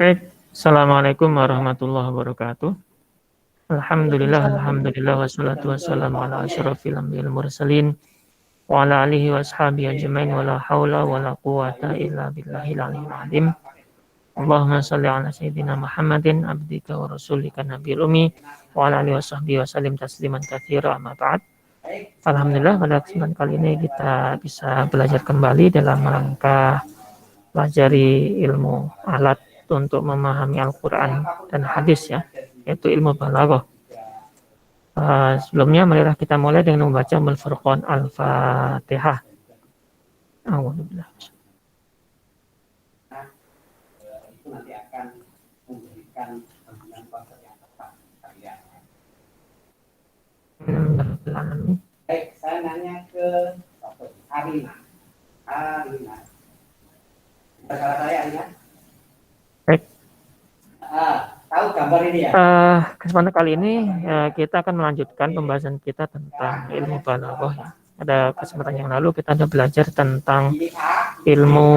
Baik, Assalamualaikum warahmatullahi wabarakatuh. Alhamdulillah, wassalatu wassalamu ala asyrafil anbiya'il mursalin wa ala alihi wa ashabihi ajmain wa la haula wa la quwata illa billahil aliyyil azim. Allahumma shalli ala sayyidina Muhammadin abdika wa rasulika nabiyil ummi wa ala alihi wa sahbihi wa sallim tasliman katsira amma ba'd. Alhamdulillah pada kesempatan kali ini kita bisa belajar kembali dalam rangka pelajari ilmu alat untuk memahami Al-Quran dan hadis ya, yaitu ilmu balaghah. Sebelumnya marilah kita mulai dengan membaca Al-Furqan Al-Fatihah. Alhamdulillah. Itu nanti akan memberikan pembinaan konsep yang tepat kalian. Baik, saya nanya ke Arina. Salah saya Arina. Baik. Tahu gambar ini ya? Kesempatan kali ini kita akan melanjutkan pembahasan kita tentang ilmu balaghah ya. Pada kesempatan yang lalu kita sudah belajar tentang ilmu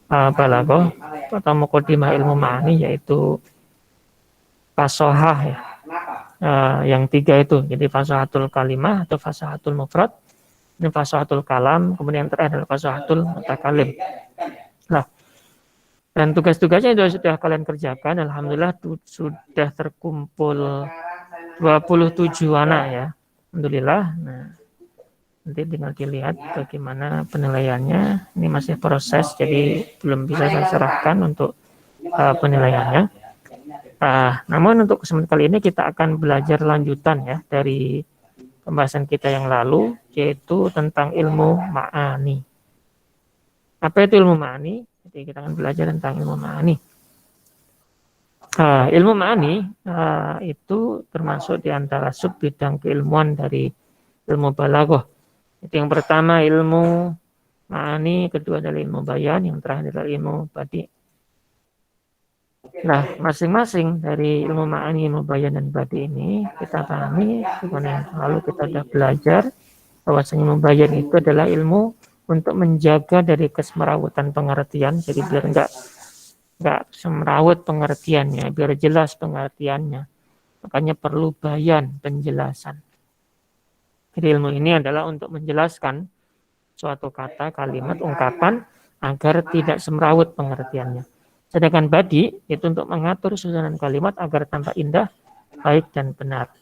balaghah atau muqaddimah ilmu ma'ani, yaitu fasohah ya. Yang tiga itu, jadi fasohatul kalimah atau fasohatul mufrad, ini fasohatul kalam, kemudian yang terakhir adalah fasohatul mutakalim. Nah, dan tugas-tugasnya sudah kalian kerjakan. Alhamdulillah sudah terkumpul 27 anak ya. Alhamdulillah. Nah, nanti tinggal dilihat bagaimana penilaiannya. Ini masih proses, jadi belum bisa saya serahkan untuk penilaiannya. Namun untuk kesempatan kali ini kita akan belajar lanjutan ya dari pembahasan kita yang lalu, yaitu tentang ilmu ma'ani. Apa itu ilmu ma'ani? Jadi kita akan belajar tentang ilmu ma'ani. Ilmu ma'ani itu termasuk di antara sub bidang keilmuan dari ilmu balaghah. Itu yang pertama ilmu ma'ani, kedua adalah ilmu bayan, yang terakhir adalah ilmu badi. Nah, masing-masing dari ilmu ma'ani, ilmu bayan, dan badi ini kita pahami. Lalu kita sudah belajar bahwasanya ilmu bayan itu adalah ilmu untuk menjaga dari kesemerawutan pengertian, jadi biar enggak semerawut pengertiannya, biar jelas pengertiannya. Makanya perlu bayan, penjelasan. Jadi ilmu ini adalah untuk menjelaskan suatu kata, kalimat, ungkapan agar tidak semerawut pengertiannya. Sedangkan badi itu untuk mengatur susunan kalimat agar tampak indah, baik dan benar.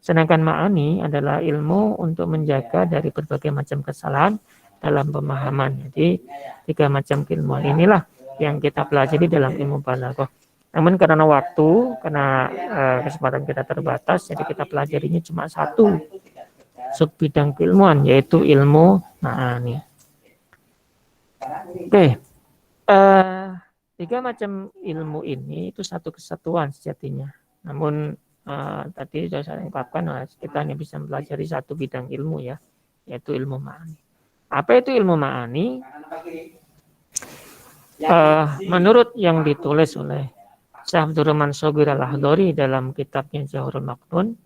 Sedangkan ma'ani adalah ilmu untuk menjaga dari berbagai macam kesalahan dalam pemahaman. Jadi tiga macam keilmuan inilah yang kita pelajari dalam ilmu balaghah. Namun karena waktu, karena kesempatan kita terbatas, jadi kita pelajarinya cuma satu sub bidang keilmuan, yaitu ilmu ma'ani. Oke. Tiga macam ilmu ini itu satu kesatuan sejatinya. Namun tadi sudah saya ungkapkan, kita hanya bisa mempelajari satu bidang ilmu ya, yaitu ilmu ma'ani. Apa itu ilmu ma'ani? Menurut yang ditulis oleh Syekh Abdurrahman Shogir Al-Akhdari dalam kitabnya Jawharul Maknun,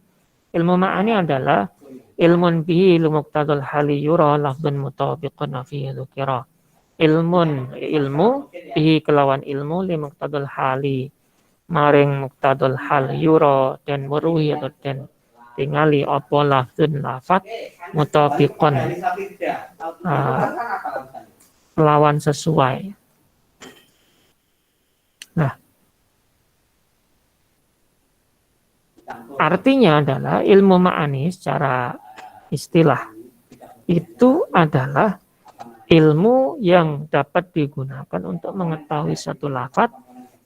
ilmu ma'ani adalah ilmun bihi lumuqtadul hali yura lafdun mutabiqun fihi dzukira. Ilmu bihi kelawan ilmu limuqtadul hali maring muqtadul hal yura dan muruhi atau den tingali apa lafdun lafat mutabiqun lawan sesuai. Nah, artinya adalah ilmu ma'ani secara istilah itu adalah ilmu yang dapat digunakan untuk mengetahui satu lafaz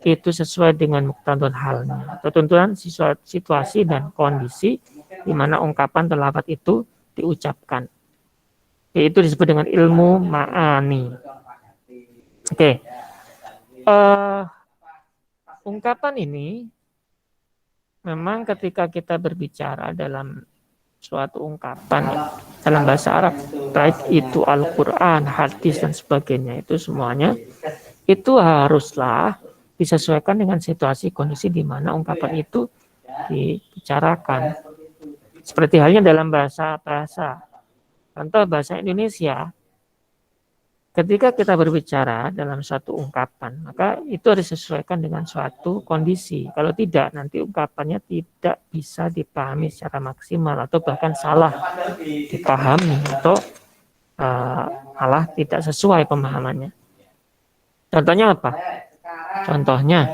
itu sesuai dengan muqtadul halnya atau tuntunan situasi dan kondisi di mana ungkapan atau lafaz itu diucapkan. Itu disebut dengan ilmu ma'ani. Oke. Ungkapan ini memang ketika kita berbicara dalam suatu ungkapan dalam bahasa Arab, baik itu Al-Quran, hadis, dan sebagainya, itu semuanya itu haruslah disesuaikan dengan situasi kondisi di mana ungkapan itu dibicarakan. Seperti halnya dalam bahasa. Contoh bahasa Indonesia, ketika kita berbicara dalam suatu ungkapan, maka itu harus disesuaikan dengan suatu kondisi. Kalau tidak, nanti ungkapannya tidak bisa dipahami secara maksimal atau bahkan salah dipahami atau malah tidak sesuai pemahamannya. Contohnya apa? Contohnya,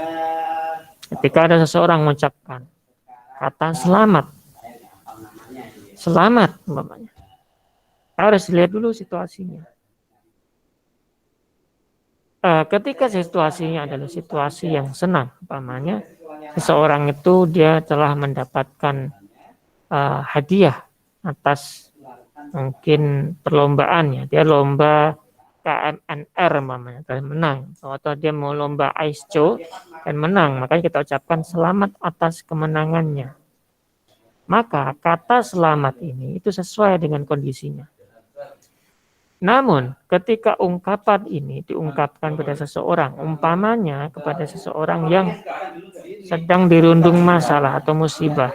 ketika ada seseorang mengucapkan kata selamat, selamat umpamanya, harus lihat dulu situasinya. Ketika situasinya adalah situasi yang senang, umpamanya seseorang itu dia telah mendapatkan hadiah atas mungkin perlombaannya, dia lomba KMNR umpamanya dan menang, atau dia mau lomba ISCO dan menang, makanya kita ucapkan selamat atas kemenangannya. Maka kata selamat ini itu sesuai dengan kondisinya. Namun, ketika ungkapan ini diungkapkan pada seseorang, umpamanya kepada seseorang yang sedang dirundung masalah atau musibah,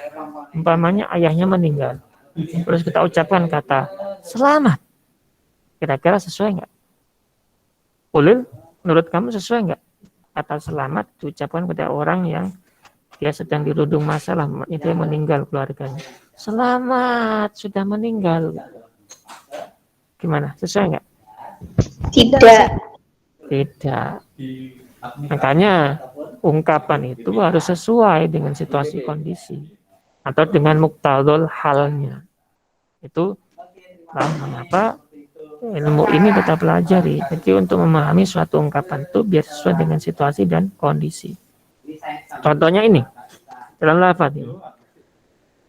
umpamanya ayahnya meninggal, terus kita ucapkan kata selamat, kira-kira sesuai nggak? Ulil, menurut kamu sesuai nggak? Kata selamat diucapkan pada orang yang dia sedang dirundung masalah, dia meninggal keluarganya. Selamat, sudah meninggal. Gimana? Sesuai nggak? Tidak. Tidak. Makanya ungkapan itu harus sesuai dengan situasi kondisi atau dengan muktadul halnya. Itu mengapa ilmu ini kita pelajari. Jadi untuk memahami suatu ungkapan itu biar sesuai dengan situasi dan kondisi. Contohnya ini dalam lafaz ini.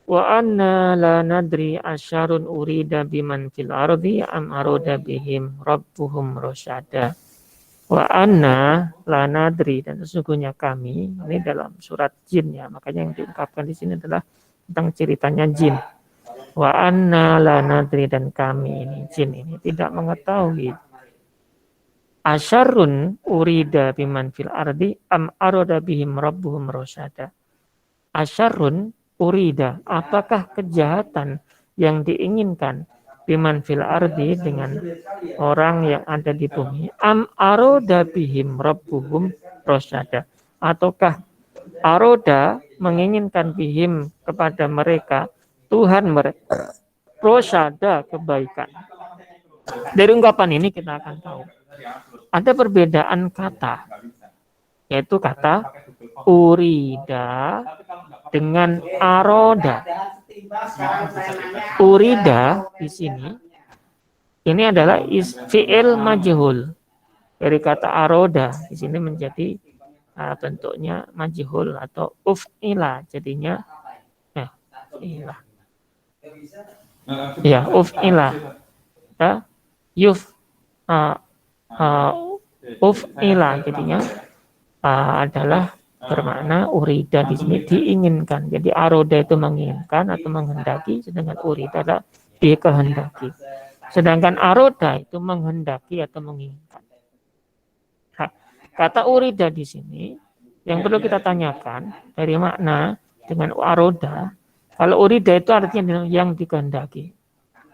Wa anna la nadri asyarun urida biman fil ardi am aroda bihim rabbuhum rosyada. Wa anna la nadri, dan sesungguhnya kami, ini dalam surat jin ya, makanya yang diungkapkan di sini adalah tentang ceritanya jin. Wa anna la nadri, dan kami ini jin ini tidak mengetahui asyarun urida biman fil ardi am aroda bihim rabbuhum rosyada. Asyarun urida, apakah kejahatan yang diinginkan biman fil ardi, dengan orang yang ada di bumi, am aroda bihim rabbuhum rosyada, ataukah aroda menginginkan bihim kepada mereka Tuhan mereka rosyada, kebaikan. Dari ungkapan ini kita akan tahu ada perbedaan kata, yaitu kata urida dengan aroda. Urida di sini ini adalah fi'il majhul. Dari kata aroda di sini menjadi bentuknya majhul atau uf'ila, jadinya uf'ila. Ya, uf'ila. Uf'ila jadinya adalah bermakna urida di sini diinginkan. Jadi aroda itu menginginkan atau menghendaki, sedangkan urida adalah dikehendaki. Sedangkan aroda itu menghendaki atau menginginkan. Nah, kata urida di sini yang perlu kita tanyakan dari makna dengan aroda. Kalau urida itu artinya yang dikehendaki.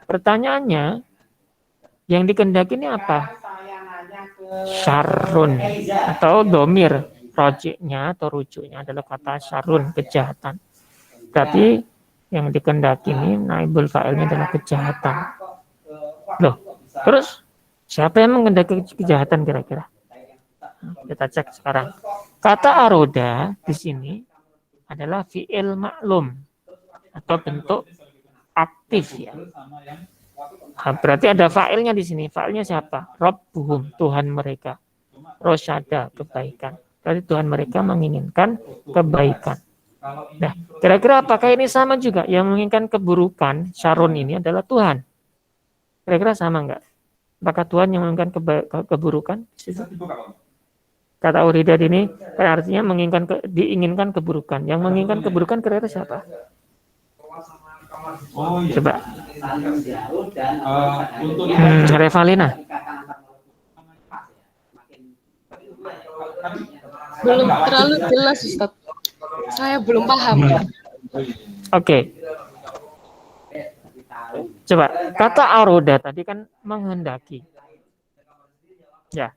Pertanyaannya, yang dikehendaki ini apa? Syarrun atau domir. Rojiknya atau rujuknya adalah kata syarrun, kejahatan. Berarti yang dikehendaki ini naibul fa'ilnya adalah kejahatan. Loh, terus siapa yang menghendaki kejahatan kira-kira? Kita cek sekarang. Kata aroda di sini adalah fi'il maklum atau bentuk aktif ya. Nah, berarti ada fa'ilnya di sini. Fa'ilnya siapa? Rabbuhum, Tuhan mereka. Rosyada, kebaikan. Berarti Tuhan mereka menginginkan kebaikan. Nah, kira-kira apakah ini sama juga? Yang menginginkan keburukan, syarun ini adalah Tuhan. Kira-kira sama enggak? Apakah Tuhan yang menginginkan keburukan? Kata uridat ini kan artinya diinginkan keburukan. Yang menginginkan keburukan kira-kira siapa? Coba. Revalina. Belum terlalu jelas, Ustaz. Saya belum paham. Oke. Coba, kata aroda tadi kan menghendaki. Ya.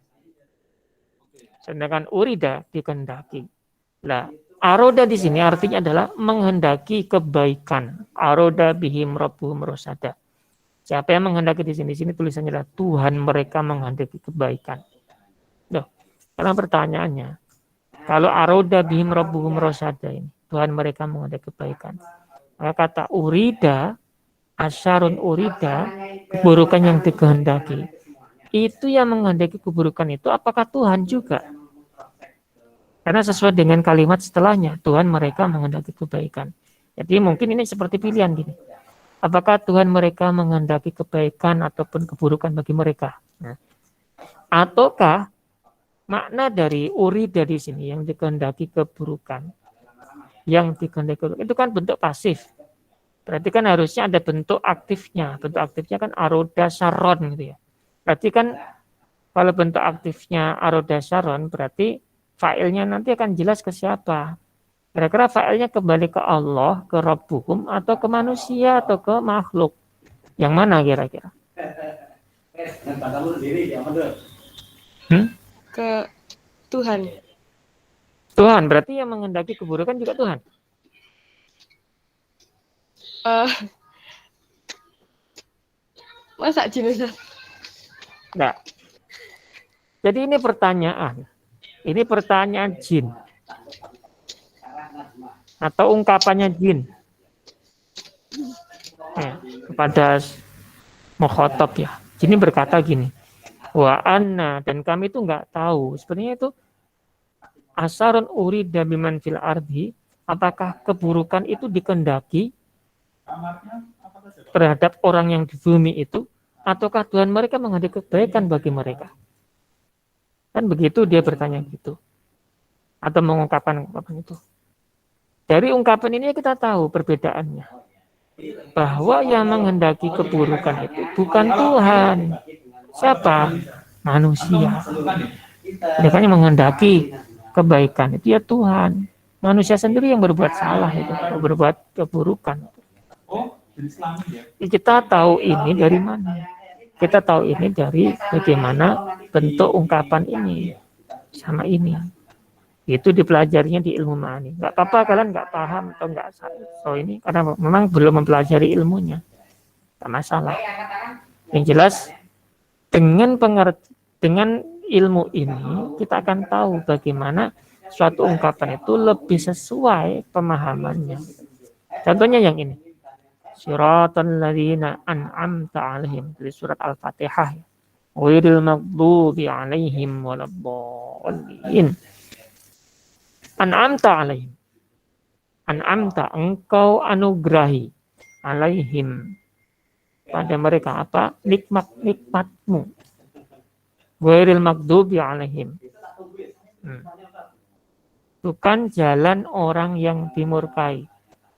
Sedangkan urida dikehendaki. Nah, aroda di sini artinya adalah menghendaki kebaikan. Aroda bihim rabbuhum rosada. Siapa yang menghendaki di sini? Di sini tulisannya adalah Tuhan mereka menghendaki kebaikan. Loh, karena pertanyaannya, kalau aroda bihim rabbuhum rosada ini, Tuhan mereka menghendaki kebaikan. Maka kata urida, asyarun urida, keburukan yang dikehendaki. Itu yang menghendaki keburukan itu apakah Tuhan juga? Karena sesuai dengan kalimat setelahnya, Tuhan mereka menghendaki kebaikan. Jadi mungkin ini seperti pilihan gini. Apakah Tuhan mereka menghendaki kebaikan ataupun keburukan bagi mereka? Nah, ataukah makna dari urida di sini yang dikehendaki keburukan, yang dikehendaki keburukan, itu kan bentuk pasif. Berarti kan harusnya ada bentuk aktifnya. Bentuk aktifnya kan aroda saron gitu ya. Berarti kan kalau bentuk aktifnya aroda saron berarti failnya nanti akan jelas ke siapa. Kira-kira failnya kembali ke Allah, ke Rabbuhum, atau ke manusia, atau ke makhluk. Yang mana kira-kira? Ke Tuhan. Tuhan, berarti yang menghendaki keburukan juga Tuhan. Masa jin Ustaz? Nah, jadi ini pertanyaan. Ini pertanyaan jin. Atau ungkapannya jin. Kepada mukhatab ya. Jin berkata gini. Wa anna, dan kami itu nggak tahu. Sebenarnya itu asarun urida biman fil ardi. Apakah keburukan itu dikehendaki terhadap orang yang di bumi itu, ataukah Tuhan mereka menghendaki kebaikan bagi mereka? Kan begitu dia bertanya gitu. Atau mengungkapkan itu. Dari ungkapan ini kita tahu perbedaannya. Bahwa yang menghendaki keburukan itu bukan Tuhan. Siapa? Manusia. Mereka yang menghendaki kebaikan itu ya Tuhan. Manusia sendiri yang berbuat salah itu, berbuat keburukan. Kita tahu ini dari mana? Kita tahu ini dari bagaimana bentuk ungkapan ini sama ini. Itu dipelajarinya di ilmu ma'ani. Nggak apa-apa kalian nggak paham atau nggak so ini karena memang belum mempelajari ilmunya. Nggak masalah. Yang jelas dengan ilmu ini kita akan tahu bagaimana suatu ungkapan itu lebih sesuai pemahamannya. Contohnya yang ini. Siratal ladzina an'amta 'alaihim dari surat Al-Fatihah. Ghairil maghdubi 'alaihim waladdallin. An'amta 'alaihim. An'amta engkau anugerahi 'alaihim pada mereka apa? Nikmat-nikmatmu. Ghairil maghdubi 'alaihim. Bukan jalan orang yang dimurkai.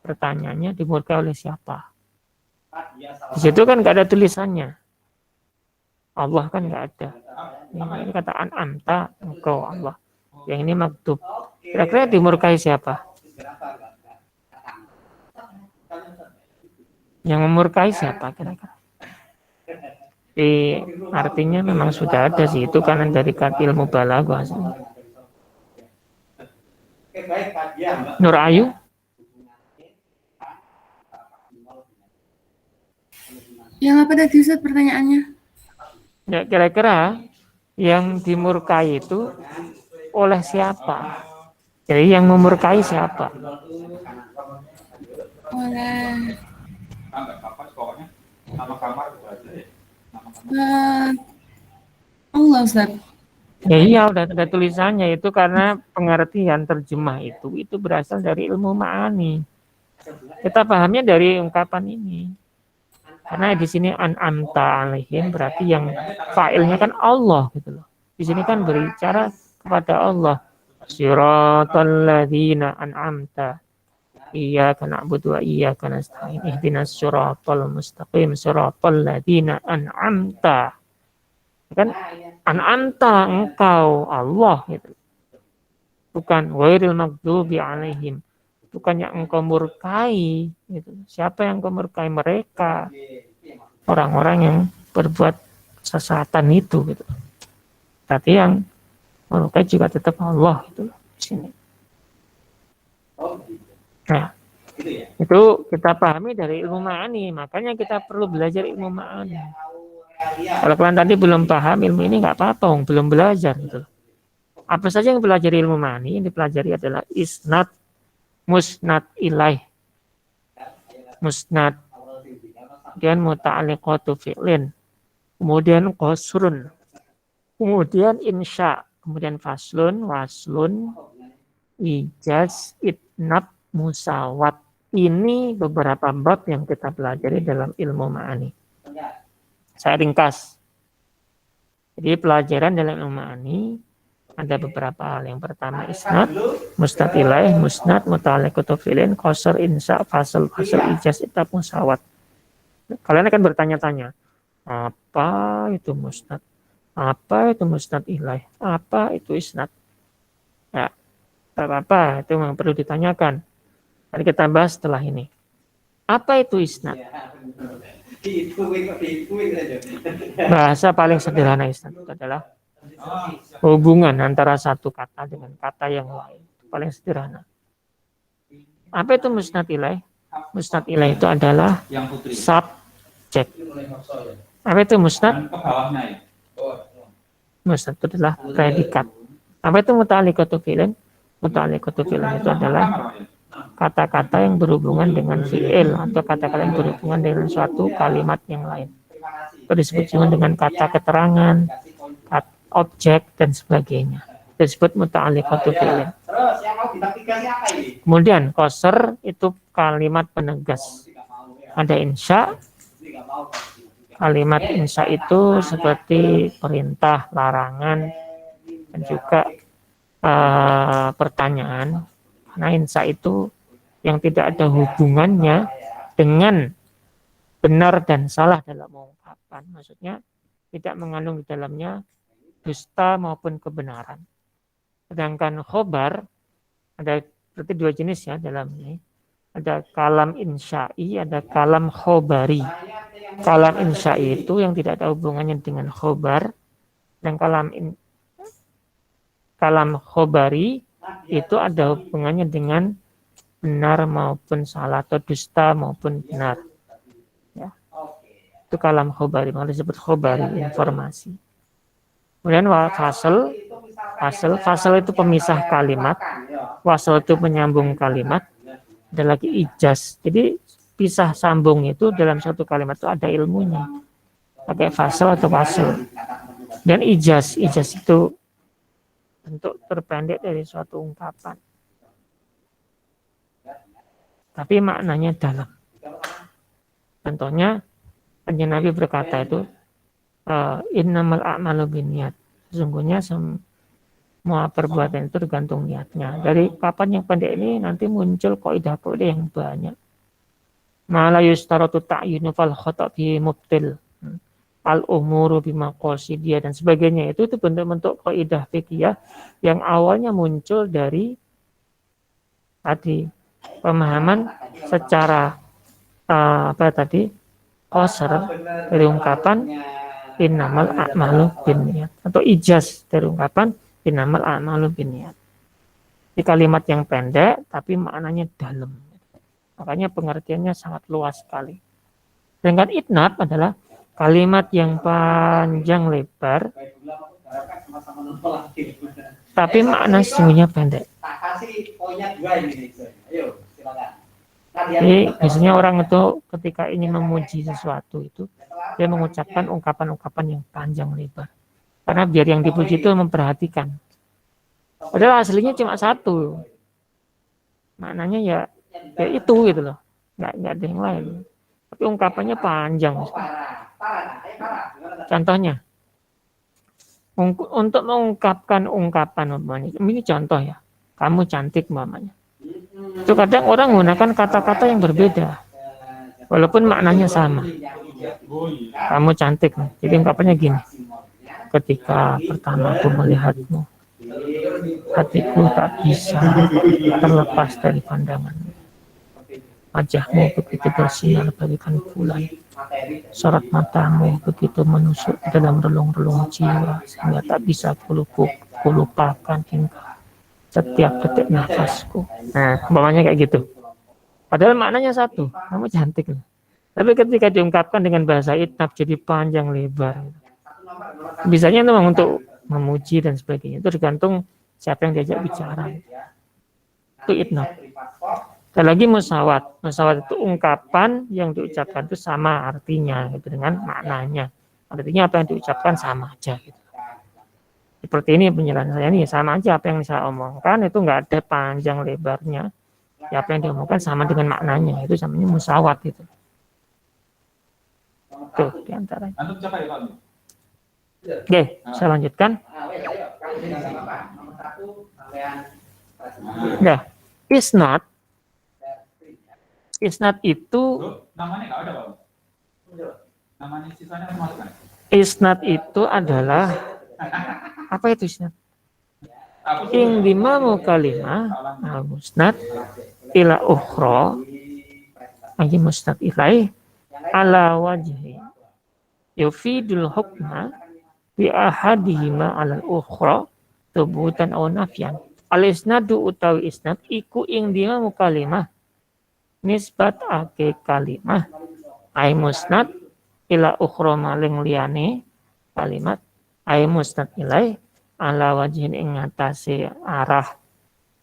Pertanyaannya dimurkai oleh siapa? Di situ kan nggak ada tulisannya. Allah kan nggak ada. Ini kata an'amta engkau Allah. Yang ini maktub. Kira-kira dimurkai siapa? Yang memurkai siapa kira-kira? Artinya memang sudah ada sih itu kan dari ilmu balaghah. Nur Ayu? Yang apa tadi Ustaz pertanyaannya? Ya kira-kira yang dimurkai itu oleh siapa? Jadi yang memurkai siapa? Oleh Allah Ustaz. Ya iya udah ada tulisannya itu karena pengertian terjemah itu berasal dari ilmu ma'ani. Kita pahamnya dari ungkapan ini. Karena di sini an'amta 'alaihim berarti yang fa'ilnya kan Allah gitu loh. Di sini kan berbicara kepada Allah. Siratal ladzina an'amta. Iyyaka na'budu wa iyyaka nasta'in. Ihdinas siratal mustaqim. Siratal ladzina an'amta. Kan an'amta engkau Allah gitu. Bukan ghairil maghdubi 'alaihim. Bukan yang engkau murkai gitu. Siapa yang engkau murkai? Mereka orang-orang yang berbuat kesesatan itu gitu. Tapi yang melukai juga tetap Allah itu di sini. Oh, gitu. Nah, Gitu ya. itu kita pahami dari ilmu ma'ani, makanya kita perlu belajar ilmu ma'ani. Kalau kalian tadi belum paham ilmu ini nggak apa-apa, belum belajar gitu. Apa saja yang pelajari ilmu ma'ani, yang dipelajari adalah isnad, musnad ilaih, musnad, kemudian muta'alliqatu fi'lin, kemudian qasrun, kemudian insya, kemudian faslun, waslun, ijaz, itnab, musawat. Ini beberapa bab yang kita pelajari dalam ilmu ma'ani. Saya ringkas. Jadi pelajaran dalam ilmu ma'ani ada beberapa hal. Yang pertama isnad, musnad ilaih, musnad, muta'alliqatu fi'lin, qasr, insya, fasl, ijaz, itnab, musawat. Kalian akan bertanya-tanya, apa itu musnad? Apa itu musnad ilaih? Apa itu isnad? Ya, apa itu yang perlu ditanyakan. Mari kita bahas setelah ini. Apa itu isnad? Bahasa paling sederhana isnad itu adalah hubungan antara satu kata dengan kata yang lain. Paling sederhana. Apa itu musnad ilaih? Musnad ilaih itu adalah subjek. Apa itu musnad? Musnad itu adalah predikat. Apa itu muta'alliqatu fi'lin? Muta'alliqatu fi'lin itu adalah kata-kata yang berhubungan dengan fi'il atau kata-kata yang berhubungan dengan suatu kalimat yang lain. Itu disebut juga dengan kata keterangan, kata objek, dan sebagainya. Itu disebut muta'alliqatu fi'lin. Kemudian qasr itu kalimat penegas. Ada insya. Kalimat insya itu seperti perintah, larangan, dan juga pertanyaan. Nah, insya itu yang tidak ada hubungannya dengan benar dan salah dalam ungkapan. Maksudnya tidak mengandung di dalamnya dusta maupun kebenaran. Sedangkan khobar ada berarti dua jenis ya dalam ini. Ada kalam insya'i, ada kalam khobari. Kalam insya'i itu yang tidak ada hubungannya dengan khobar, dan kalam khobari itu ada hubungannya dengan benar maupun salah atau dusta maupun benar. Ya. Itu kalam khobari, malah disebut khobari, informasi. Kemudian fasl itu pemisah kalimat, wasl itu penyambung kalimat, ada lagi ijaz. Jadi pisah sambung itu dalam satu kalimat itu ada ilmunya. Pakai fasl atau wasl. Dan ijaz itu bentuk terpendek dari suatu ungkapan. Tapi maknanya dalam. Contohnya, Nabi berkata itu, innamal a'malu binniyat. Sesungguhnya semua perbuatan itu tergantung niatnya. Dari kapan yang pendek ini nanti muncul kaidah-kaidah yang banyak. Ma la yustaratu ta'yinu fal khata' bi mubtil. Al-umuru bimaqasidiyah dan sebagainya itu bentuk-bentuk kaidah fikih yang awalnya muncul dari tadi pemahaman secara qasr dari ungkapan innamal a'malu binniyat atau ijaz dari ungkapan innamal a'malu binniyat. Di kalimat yang pendek tapi maknanya dalam. Makanya pengertiannya sangat luas sekali. Sedangkan itnab adalah kalimat yang panjang lebar, tapi makna sesungguhnya pendek. Jadi biasanya orang itu ketika ingin memuji sesuatu itu, dia mengucapkan ungkapan-ungkapan yang panjang lebar. Karena biar yang dipuji itu memperhatikan. Padahal aslinya cuma satu. Maknanya ya itu gitu loh. Nggak ada yang lain. Tapi ungkapannya panjang. Contohnya, untuk mengungkapkan ungkapan, ini contoh ya, kamu cantik umpamanya. Itu kadang orang menggunakan kata-kata yang berbeda, walaupun maknanya sama. Kamu cantik, jadi ungkapannya gini. Ketika pertama aku melihatmu, hatiku tak bisa terlepas dari pandanganmu. Wajahmu begitu bersinar bagaikan bulan. Sorot matamu begitu menusuk ke dalam relung-relung jiwa sehingga tak bisa kulupakan hingga setiap detik nafasku. Nah, umpamanya kayak gitu. Padahal maknanya satu, kamu cantik. Tapi ketika diungkapkan dengan bahasa itnab jadi panjang lebar. Bisanya memang untuk memuji dan sebagainya. Itu tergantung siapa yang diajak bicara. Itu itnab. Dan lagi musawat. Musawat itu ungkapan yang diucapkan itu sama artinya gitu, dengan maknanya. Artinya apa yang diucapkan sama aja. Gitu. Seperti ini penjelasan saya ini, sama aja apa yang saya omongkan itu nggak ada panjang lebarnya. Ya, apa yang diomongkan sama dengan maknanya, itu namanya musawat itu. Tuh diantaranya. Oke, saya lanjutkan. Nah, isnad itu isnad itu adalah apa itu isnad? Ing dimamu kalimah al-musnad ila ukhra aji musnad ilaih ala wajhi yufidul hukma bi ahadihima ala ukhra tubutan aw nafyan. Al-isnadu utawi isnad iku ing dimamu kalimah nisbat ake kalimah ay musnad ila ukhra maling liyane kalimat ay musnad ilaih ala wajhin ing ngatasi arah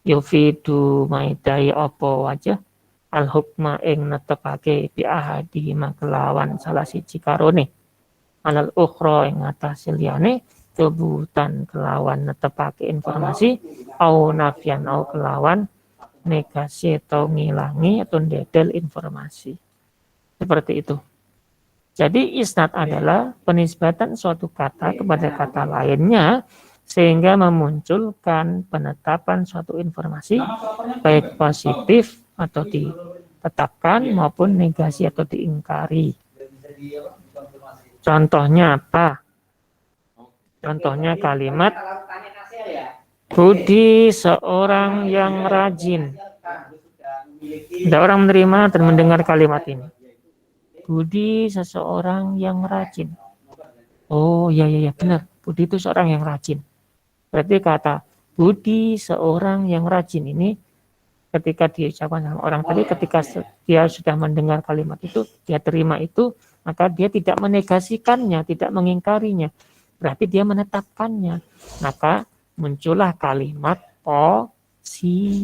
yufidu maidai opo wajah al hukma ing netepake bi ahadi kelawan salah siji karone alal ukhra ing ngatasi liyane tubutan kelawan netepake informasi au nafyan au kelawan negasi atau ngilangi atau ndedel informasi. Seperti itu. Jadi isnad adalah penisbatan suatu kata kepada kata lainnya sehingga memunculkan penetapan suatu informasi baik positif atau ditetapkan maupun negasi atau diingkari. Contohnya apa? Contohnya kalimat Budi seorang yang rajin. Ada orang menerima dan mendengar kalimat ini. Budi seseorang yang rajin. Oh iya benar. Budi itu seorang yang rajin. Berarti kata Budi seorang yang rajin ini ketika diucapkan sama orang tadi, ketika dia sudah mendengar kalimat itu, dia terima itu, maka dia tidak menegasikannya, tidak mengingkarinya. Berarti dia menetapkannya. Maka muncullah kalimat positif.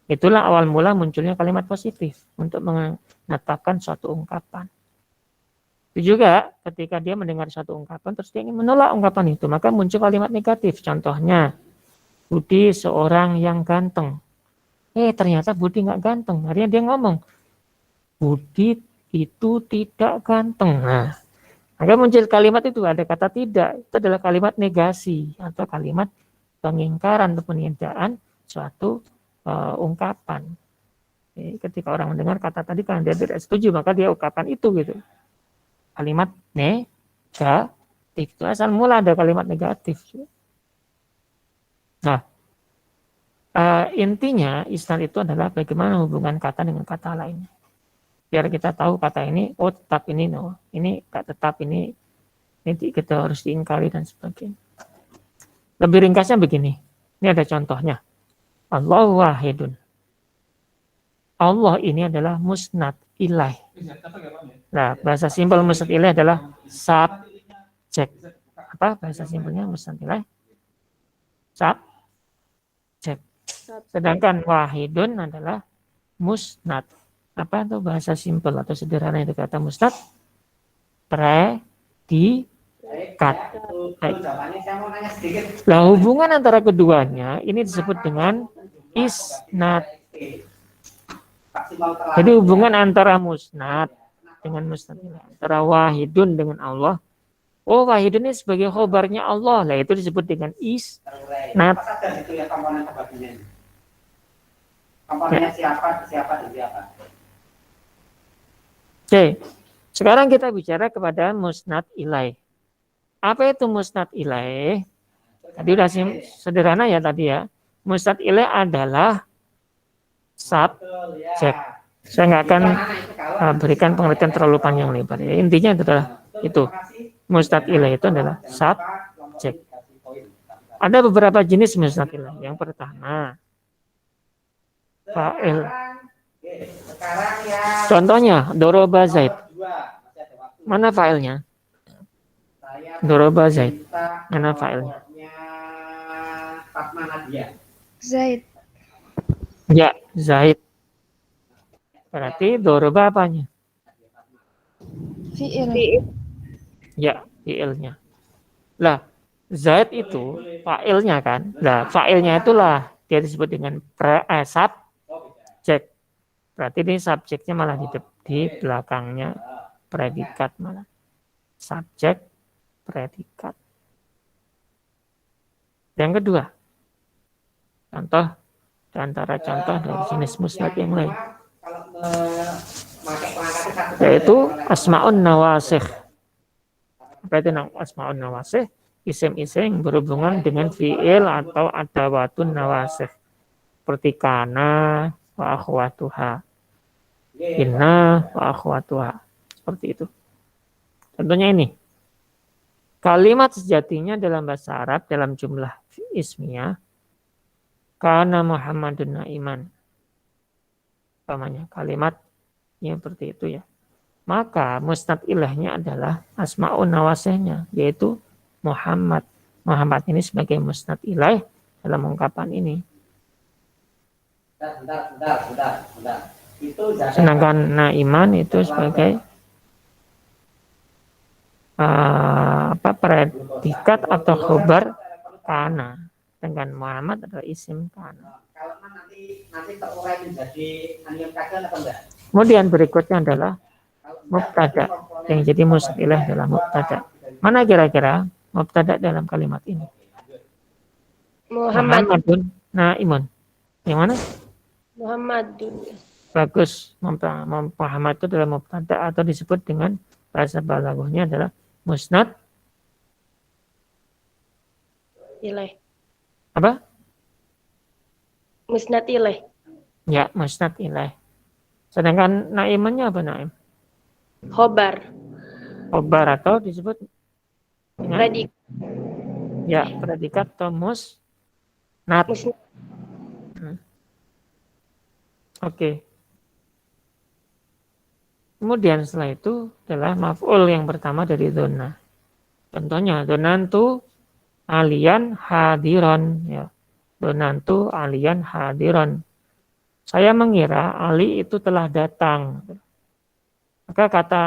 Itulah awal mula munculnya kalimat positif untuk menetapkan suatu ungkapan. Itu juga ketika dia mendengar suatu ungkapan terus dia ingin menolak ungkapan itu, maka muncul kalimat negatif. Contohnya, Budi seorang yang ganteng. Ternyata Budi nggak ganteng. Akhirnya dia ngomong, Budi itu tidak ganteng. Nah, maka muncul kalimat itu, ada kata tidak. Itu adalah kalimat negasi atau kalimat pengingkaran atau peniadaan suatu ungkapan. Ketika orang mendengar kata tadi karena dia tidak setuju, maka dia ungkapkan itu gitu. Kalimat negatif itu asal mula ada kalimat negatif. Nah, intinya isnad itu adalah bagaimana hubungan kata dengan kata lainnya. Biar kita tahu kata ini, oh tetap ini, no, ini tak tetap ini kita harus diingkari dan sebagainya. Lebih ringkasnya begini, ini ada contohnya. Allahu wahidun. Allah ini adalah musnad ilaih. Nah, bahasa simpel musnad ilaih adalah subjek. Apa bahasa simpelnya musnad ilaih? Subjek. Sedangkan wahidun adalah musnad. Apa itu bahasa simpel atau sederhana itu kata musnad? Predikat. Nah, hubungan antara keduanya ini disebut dengan isnad. Jadi hubungan antara musnad dengan musnad ini, antara wahidun dengan Allah. Oh, wahidun ini sebagai khobarnya Allah. Lah itu disebut dengan isnad. Komponennya siapa dan siapa. Oke, sekarang kita bicara kepada musnad ilaih. Apa itu musnad ilaih? Tadi udah sederhana ya tadi ya. Musnad ilaih adalah subjek. Saya nggak akan berikan pengertian terlalu panjang lebar. Ya, intinya adalah itu. Mustad ilaih itu adalah subjek. Ada beberapa jenis mustad ilaih. Yang pertama, fa'il. Contohnya, doroba Zaid. Mana fa'ilnya? Doroba Zaid. Mana fa'ilnya? Zaid. Ya, Zaid. Berarti doroba apanya? Fi'il. Ya, fi'ilnya. Lah, Zaid itu fa'ilnya kan? Lah, fa'ilnya itulah dia disebut dengan subjek. Berarti ini subjeknya malah di belakangnya predikat malah. Subjek, predikat. Yang kedua, contoh di antara contoh dari jenis musnad yang lain, yaitu asma'un nawasikh. Apa itu asma'un nawasikh? Isim-isim yang berhubungan dengan fi'il atau adawatun nawasikh. Seperti kana wa akhwatuha, inna wa akhwatuha. Seperti itu. Contohnya ini. Kalimat sejatinya dalam bahasa Arab dalam jumlah ismiyah kana Muhammadun na'iman. Umpamanya kalimatnya seperti itu ya. Maka musnad ilahnya adalah asma'un nawasihnya, yaitu Muhammad. Muhammad ini sebagai musnad ilaih dalam ungkapan ini. Sedangkan na'iman itu sebagai predikat atau khobar kana. Sedangkan Muhammad adalah isim kana. Kemudian berikutnya adalah mubtada. Yang jadi musnad ilaih adalah mubtada. Mana kira-kira mubtada dalam kalimat ini? Muhammadun na'imun. Yang mana? Muhammadun. Bagus. Muhammad itu adalah mubtada atau disebut dengan bahasa balaghahnya adalah musnad ilaih. Apa? Musnad ilaih. Ya, musnad ilaih. Sedangkan na'imannya apa naim? Khobar. Khobar atau disebut dengan Predikat. ya, predikat atau musnad. Oke. Kemudian setelah itu adalah maf'ul yang pertama dari donna. Contohnya donantu alian hadiron ya. Donantu alian hadiron. Saya mengira Ali itu telah datang. Maka kata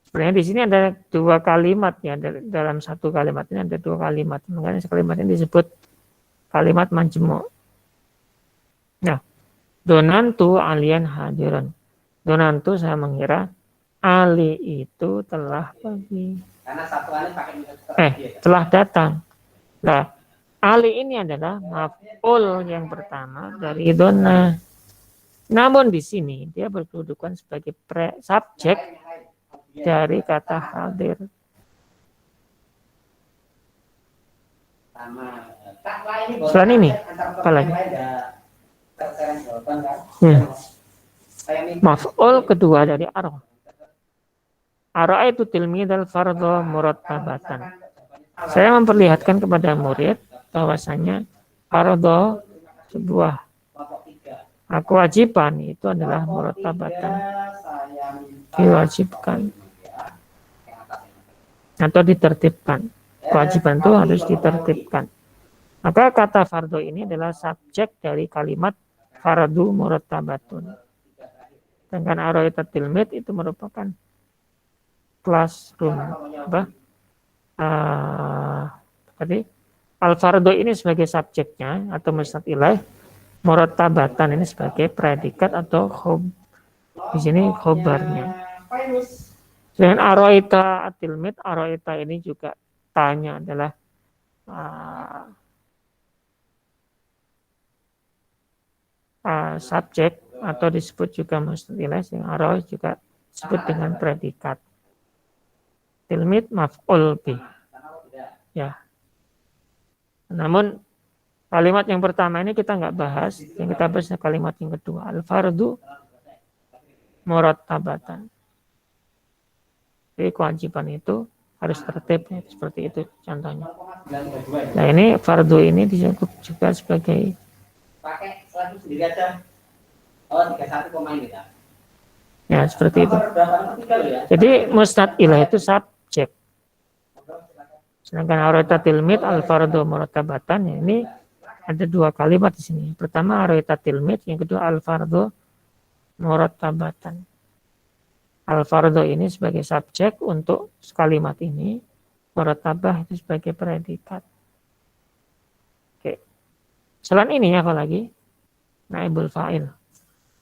sebenarnya di sini ada dua kalimat ya, dalam satu kalimat ini ada dua kalimat. Makanya kalimat ini disebut kalimat majmu'. Nah, donantu alian hadiron. Donantu saya mengira Ali itu telah pergi. Telah datang. Nah, Ali ini adalah maf'ul yang pertama dari donna. Namun di sini dia berkedudukan sebagai subjek dari kata hadir. Selain ini, apa lagi? Maf'ul kedua dari ara. Ara itu tilmidal fardhu murattabatan. Saya memperlihatkan kepada murid bahwasanya fardhu sebuah kewajiban itu adalah murattabatan, diwajibkan atau ditertibkan. Kewajiban itu harus ditertibkan. Maka kata fardhu ini adalah subjek dari kalimat fardhu murattabatun. Sedangkan ara'aita tilmid itu merupakan classroom. Tadi al-fardhu ini sebagai subjeknya atau musnad ilaih, murattabatan ini sebagai predikat atau di sini khobarnya. Dan ara'aita tilmid, ara'aita ini juga tanya adalah subjek atau disebut juga musnad ilaih, yang arah juga disebut dengan predikat. Tilmid maf'ul bih. Ya. Namun Kalimat yang pertama ini kita nggak bahas, yang kita bahas kalimat yang kedua. Al-fardu murattabatan. Jadi kewajiban itu harus tertib, ya, seperti itu contohnya. Nah ini fardu ini disebut juga sebagai pakai selalu sendiri aja. Oh, 31 koma ini ya. ya seperti itu. Nomor berapa? Nomor 3 loh ya. Jadi musnad ilah itu subjek. Sedangkan aroitatil mid al fardu murattabatan ya, ini ada dua kalimat di sini. Pertama aroitatil mid, yang kedua al fardu murattabatan. Al fardu ini sebagai subjek untuk kalimat ini, murattabah itu sebagai predikat. Oke. Selain ini apa lagi? Naibul fa'il.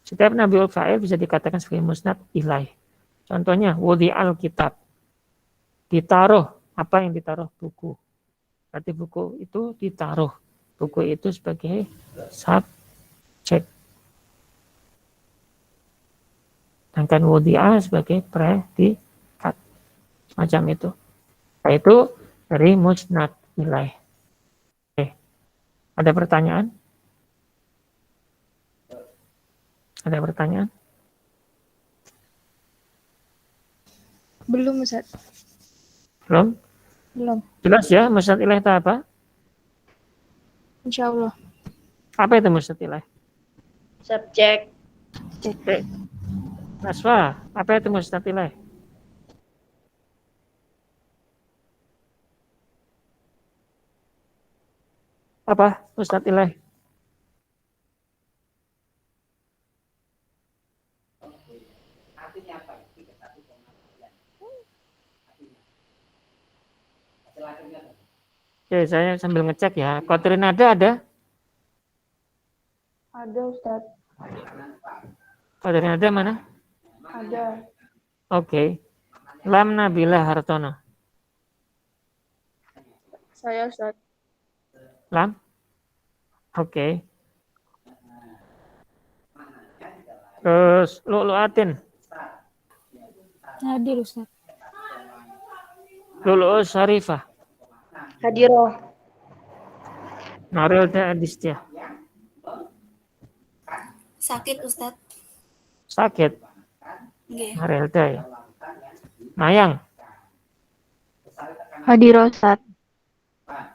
Setiap naibul fa'il bisa dikatakan sebagai musnad ilaih. Contohnya wudi al kitab. Ditaruh. Apa yang ditaruh? Buku. Berarti buku itu ditaruh. Buku itu sebagai subjek. Sedangkan wudi'ah sebagai predikat. Macam itu. Nah, itu dari musnad ilaih. Oke. Ada pertanyaan? Ada pertanyaan? Belum, Ustaz. Belum? Belum. Jelas ya musnad ilaih itu apa? Insya Allah. Apa itu musnad ilaih? Subjek. Oke. Naswa, apa itu musnad ilaih? Apa musnad ilaih? Artinya apa? 31 koma 9. Artinya. Hasil akhirnya apa? Oke, saya sambil ngecek ya. Qadrinada ada? Ada, Ustaz. Qadrinada mana? Ada. Oke. Lam Nabila Hartono. Saya, Ustaz. Lam? Oke. Terus Lu'lu'atin. Hadir, Ustaz. Lu'lu'us Syarifah. Hadiroh. Narilda Adistya. Sakit Ustadz. Sakit. Nggih. Narilda ya. Mayang. Hadiroh, Ustaz.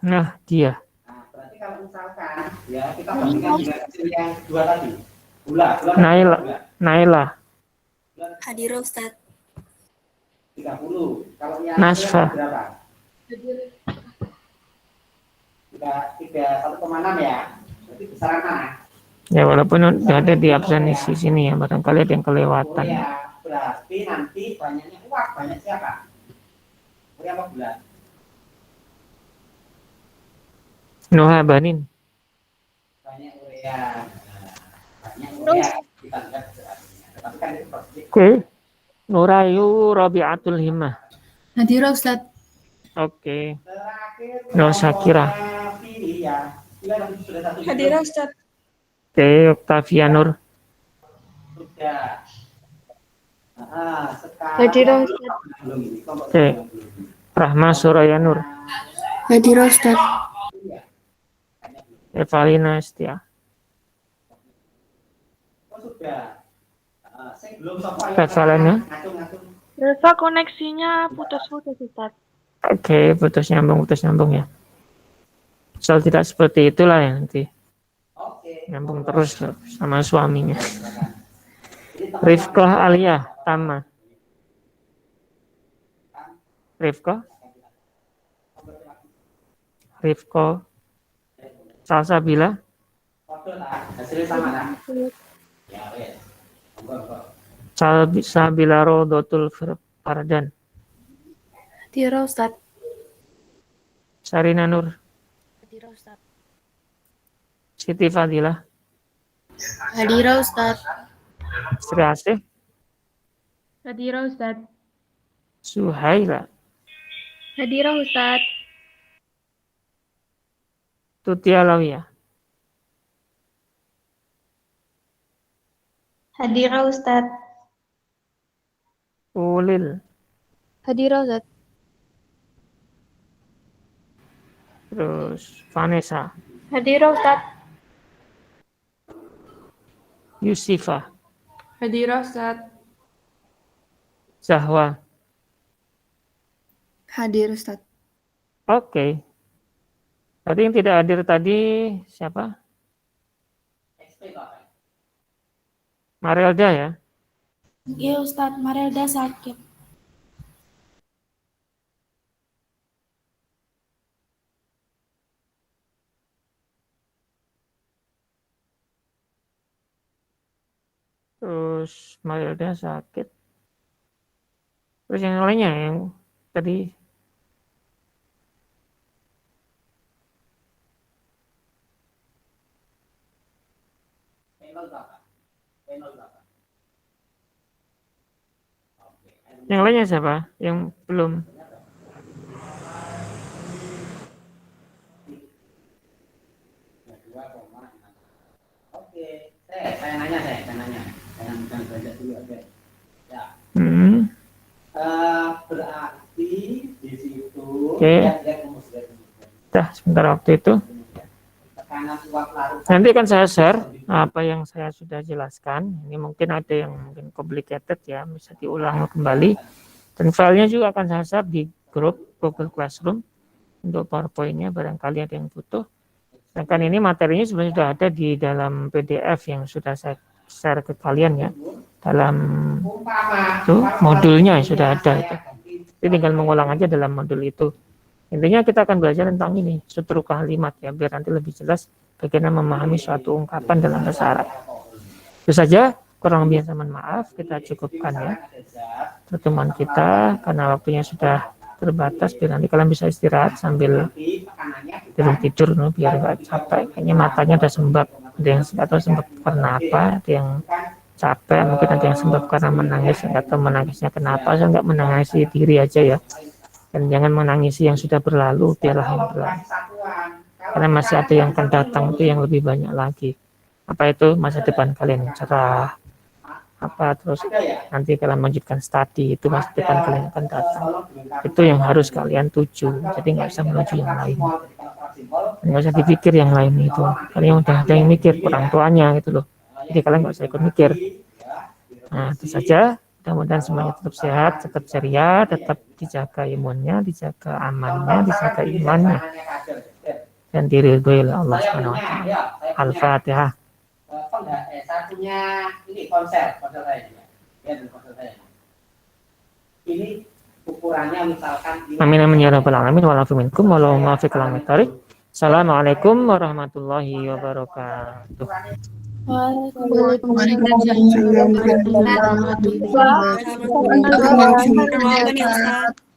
Nah, dia. Nah, berarti kalau misalkan ya kita bandingkan dengan hasil yang dua tadi. Gula. Naila. Naila. Hadirah Ustadz. 30. Kalau yang Nasfa. berapa? 1,6 ya. Berarti besaran mana? Ya walaupun udah ada di absen di sini ya, barangkali ada yang kelewatan. Oh ya, berarti nanti banyaknya uang, banyak siapa? Uang apa bulan? Nuha Banin. Banyak urea. Banyak urea. Kita lihat hasilnya. Tapi kan itu pasti. Oke. Nurayu Rabi'atul Himmah. Hadirah Ustadz. Oke. Terakhir. No Syakira. Ya. Hadiroh, Ustaz. Oke, Octavia Nur. Sudah. Sekarang. Hadiroh, Ustaz. Oke. Rahma Suraya Nur. Hadirah Ustadz. Evalina Setia. Oh, sudah. Saya belum sampai. Kevalannya. Ngatung-ngatung. Reva, koneksinya putus-putus, Ustaz. Oke, putus nyambung ya. Soal tidak seperti itulah ya nanti. Oke. Nyambung terus sama suaminya. Rifqah Alia Tama. Rifqah Salsabila. Foto lah. Hasilnya sama lah. Ya, wes. Salsabila Rodotul Fardan. Hadirah Ustadz. Sarina Nur. Hadirah Ustadz. Siti Fadilah. Hadirah Ustadz. Sri Asih. Hadiroh, Ustaz. Suhaila. Hadiroh, Ustaz. Tuti Alawiyah. Hadiroh, Ustaz. Ulil. Hadiroh, Ustaz. Terus Vanessa. Hadirah Ustadz. Yusifa, Hadirah Ustadz. Zahwa. Hadir Ustadz. Oke. Tadi yang tidak hadir tadi siapa? Marelda ya. Iya Ustadz, Marelda sakit. Terus Marelda sakit. Terus yang lainnya yang tadi yang lainnya siapa? Yang belum. Oke, saya nanya. Jangan belajar dulu aja. Ya. Berarti di situ Oke. Dah sebentar waktu itu. tekanan uap larut. Nanti akan saya share apa yang saya sudah jelaskan. Ini mungkin ada yang mungkin complicated ya, bisa diulang kembali. Dan filenya juga akan saya share di grup Google Classroom untuk PowerPoint-nya barangkali ada yang butuh. Sedangkan ini materinya sebenarnya sudah ada di dalam PDF yang sudah saya share ke kalian ya. Dalam itu modulnya sudah ada itu. Jadi tinggal mengulang aja dalam modul itu. Intinya kita akan belajar tentang ini, struktur kalimat ya, biar nanti lebih jelas bagaimana memahami suatu ungkapan dalam bahasa Arab. Itu saja, kurang lebih mohon maaf, kita cukupkan ya pertemuan kita karena waktunya sudah terbatas. Biar nanti kalian bisa istirahat sambil tidur biar nggak capek. Kayaknya matanya udah sembab, ada yang atau sembab karena apa, ada yang capek, mungkin ada yang sembab karena menangis atau menangisnya kenapa. Saya nggak menangisi diri aja ya. Dan jangan menangisi yang sudah berlalu, biarlah yang berlalu. Karena masih ada yang akan datang itu yang lebih banyak lagi. Apa itu masa depan kalian cerah. Apa terus nanti kalian melanjutkan studi, itu masa depan kalian akan datang. Itu yang harus kalian tuju. Jadi nggak usah menuju yang lain. Nggak usah dipikir yang lain itu. Kalian udah ada yang mikir, orang tuanya gitu loh. Jadi kalian nggak usah ikut mikir. Nah itu saja. Mudah-mudahan semuanya tetap sehat, tetap ceria, tetap dijaga imunnya, dijaga amannya, dijaga imannya, dan diridhoi oleh Allah Subhanahu wa Ta'ala. Al-Fatihah. Saya punya ini konser saya juga. Ya, konser saya. Ini ukurannya misalkan Amin amin ya rabbal alamin wa lafu minkum wa lahu ma fi kalamit tarik. Assalamualaikum warahmatullahi wabarakatuh. Waalaikumsalam warahmatullahi wabarakatuh.